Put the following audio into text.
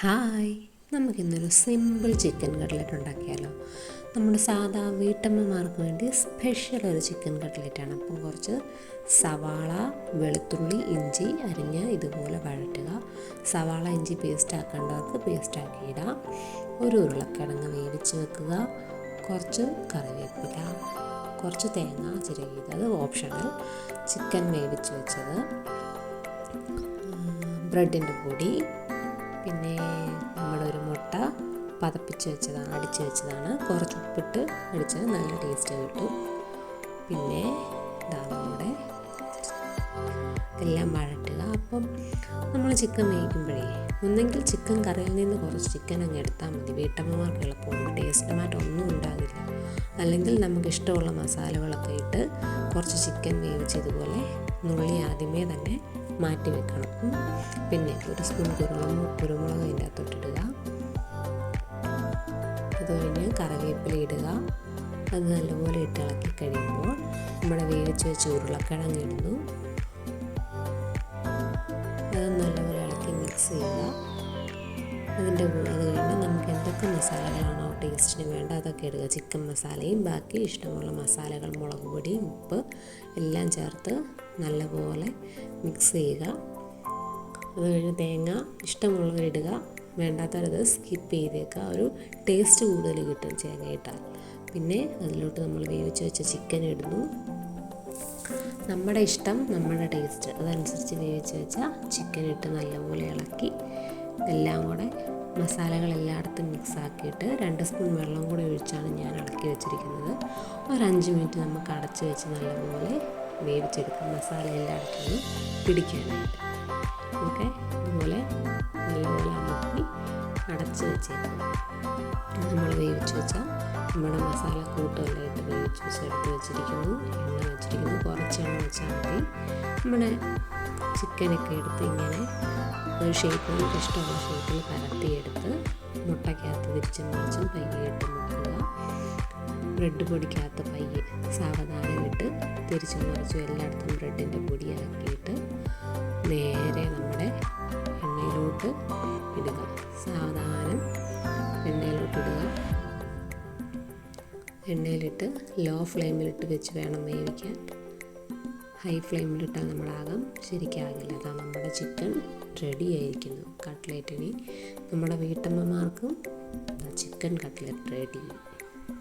Hi, നമുക്കിന്നൊരു simple chicken cutlet ഉണ്ടാക്കിയാലോ. നമ്മുടെ സാധാ വീട്ടമ്മമാർക്ക് വേണ്ടി സ്പെഷ്യൽ ഒരു ചിക്കൻ കട്ട്ലറ്റാണ്. അപ്പം കുറച്ച് സവാള, വെളുത്തുള്ളി, ഇഞ്ചി അരിഞ്ഞ് ഇതുപോലെ വഴറ്റുക. സവാള ഇഞ്ചി പേസ്റ്റ് ആക്കേണ്ടവർക്ക് പേസ്റ്റ് ആക്കിയിടാം. ഒരു ഉരുളക്കിഴങ്ങ് വേവിച്ച് വെക്കുക. കുറച്ച് കറിവേപ്പില, കുറച്ച് തേങ്ങ ചിരകിയത്, അത് ഓപ്ഷണൽ. ചിക്കൻ വേവിച്ച് വെച്ചത്, ബ്രെഡിൻ്റെ പൊടി, പിന്നെ നമ്മളൊരു മുട്ട പതപ്പിച്ച് വെച്ചതാണ്, അടിച്ച് വെച്ചതാണ്. കുറച്ച് ഉപ്പിട്ട് അടിച്ചാൽ നല്ല ടേസ്റ്റ് കിട്ടും. പിന്നെ നമ്മുടെ എല്ലാം വഴറ്റുക. അപ്പം നമ്മൾ ചിക്കൻ വേവിക്കുമ്പോഴേ ഒന്നെങ്കിൽ ചിക്കൻ കറിയിൽ നിന്ന് കുറച്ച് ചിക്കൻ അങ്ങ് എടുത്താൽ മതി. വീട്ടമ്മമാർക്ക് എളുപ്പമാണ്, ടേസ്റ്റ് മാറ്റം ഒന്നും ഉണ്ടാകില്ല. അല്ലെങ്കിൽ നമുക്ക് ഇഷ്ടമുള്ള മസാലകളൊക്കെ ഇട്ട് കുറച്ച് ചിക്കൻ വേവിച്ചതുപോലെ നുള്ളി ആദ്യമേ തന്നെ മാറ്റി വെക്കണം. പിന്നെ ഒരു സ്പൂൺ കുരുമുളക് അതിൻ്റെ അകത്തോട്ടിടുക. അത് കഴിഞ്ഞ് കറിവേപ്പില ഇടുക. അത് നല്ലപോലെ ഇട്ട് ഇളക്കി കഴിയുമ്പോൾ നമ്മുടെ വേവിച്ച് വെച്ച് ഉരുളക്കിഴങ്ങ് ഇടുന്നു. അത് നല്ലപോലെ ഇളക്കി മിക്സ് ചെയ്യുക. അത് കഴിഞ്ഞ് നമുക്ക് എന്തൊക്കെ മസാലകളാണോ ടേസ്റ്റിന് വേണ്ട അതൊക്കെ ഇടുക. ചിക്കൻ മസാലയും ബാക്കി ഇഷ്ടമുള്ള മസാലകൾ, മുളക് പൊടി, ഉപ്പ് എല്ലാം ചേർത്ത് നല്ലപോലെ മിക്സ് ചെയ്യുക. അത് കഴിഞ്ഞ് തേങ്ങ ഇഷ്ടമുള്ളവരിടുക, വേണ്ടാത്തവരത് സ്കിപ്പ് ചെയ്തേക്കുക. ഒരു ടേസ്റ്റ് കൂടുതൽ കിട്ടും തേങ്ങ ഇട്ടാൽ. പിന്നെ അതിലോട്ട് നമ്മൾ വേവിച്ച് വെച്ച ചിക്കൻ ഇടുന്നു. നമ്മുടെ ഇഷ്ടം, നമ്മുടെ ടേസ്റ്റ് അതനുസരിച്ച് വേവിച്ച് വെച്ച ചിക്കൻ ഇട്ട് നല്ലപോലെ ഇളക്കി എല്ലാം കൂടെ മസാലകൾ എല്ലായിടത്തും മിക്സ് ആക്കിയിട്ട് 2 സ്പൂൺ വെള്ളം കൂടെ ഒഴിച്ചാണ് ഞാൻ ഇളക്കി വെച്ചിരിക്കുന്നത്. ഒരു 5 മിനിറ്റ് നമുക്ക് അടച്ച് വെച്ച് നല്ലപോലെ വേവിച്ചെടുക്കാം, മസാല എല്ലായിടത്തും പിടിക്കാനായിട്ട്. ഓക്കെ, ഇതുപോലെ നല്ലപോലെ അമർത്തി അടച്ച് വെച്ചേക്കാം. നമ്മൾ വേവിച്ച് വെച്ചാൽ നമ്മുടെ മസാല കൂട്ടുമെല്ലാം ഇട്ട് വേവിച്ച് വെച്ച് എടുത്ത് വെച്ചിരിക്കുന്നു. എണ്ണ വെച്ചിരിക്കുന്നു, കുറച്ച് എണ്ണ വെച്ചാൽ മതി. നമ്മുടെ ചിക്കനൊക്കെ എടുത്ത് ഇങ്ങനെ ഒരു ഷേപ്പ്, നമുക്ക് ഇഷ്ടമുള്ള ഷേപ്പിൽ പരത്തിയെടുത്ത് മുട്ടയ്ക്കകത്ത് തിരിച്ചും മറിച്ചും പയ്യെ ഇട്ട് മുക്കുക. ബ്രെഡ് പൊടിക്കകത്ത് പയ്യെ സാവധാനം ഇട്ട് തിരിച്ചും മറിച്ചും എല്ലായിടത്തും ബ്രെഡിൻ്റെ പൊടിയാക്കിയിട്ട് നേരെ നമ്മുടെ എണ്ണയിലോട്ട് ഇടുക. സാവധാനം എണ്ണയിലോട്ടിടുക. എണ്ണയിലിട്ട് ലോ ഫ്ലെയിമിലിട്ട് വെച്ച് വേണം വേവിക്കാൻ. ഹൈ ഫ്ലെയിമിലിട്ടാൽ നമ്മളാകാം ശരിക്കാകില്ല. അതാ നമ്മുടെ ചിക്കൻ റെഡി ആയിരിക്കുന്നു കട്ട്ലേറ്റിന്. നമ്മുടെ വീട്ടമ്മമാർക്കും ചിക്കൻ കട്ട്ലറ്റ് റെഡി.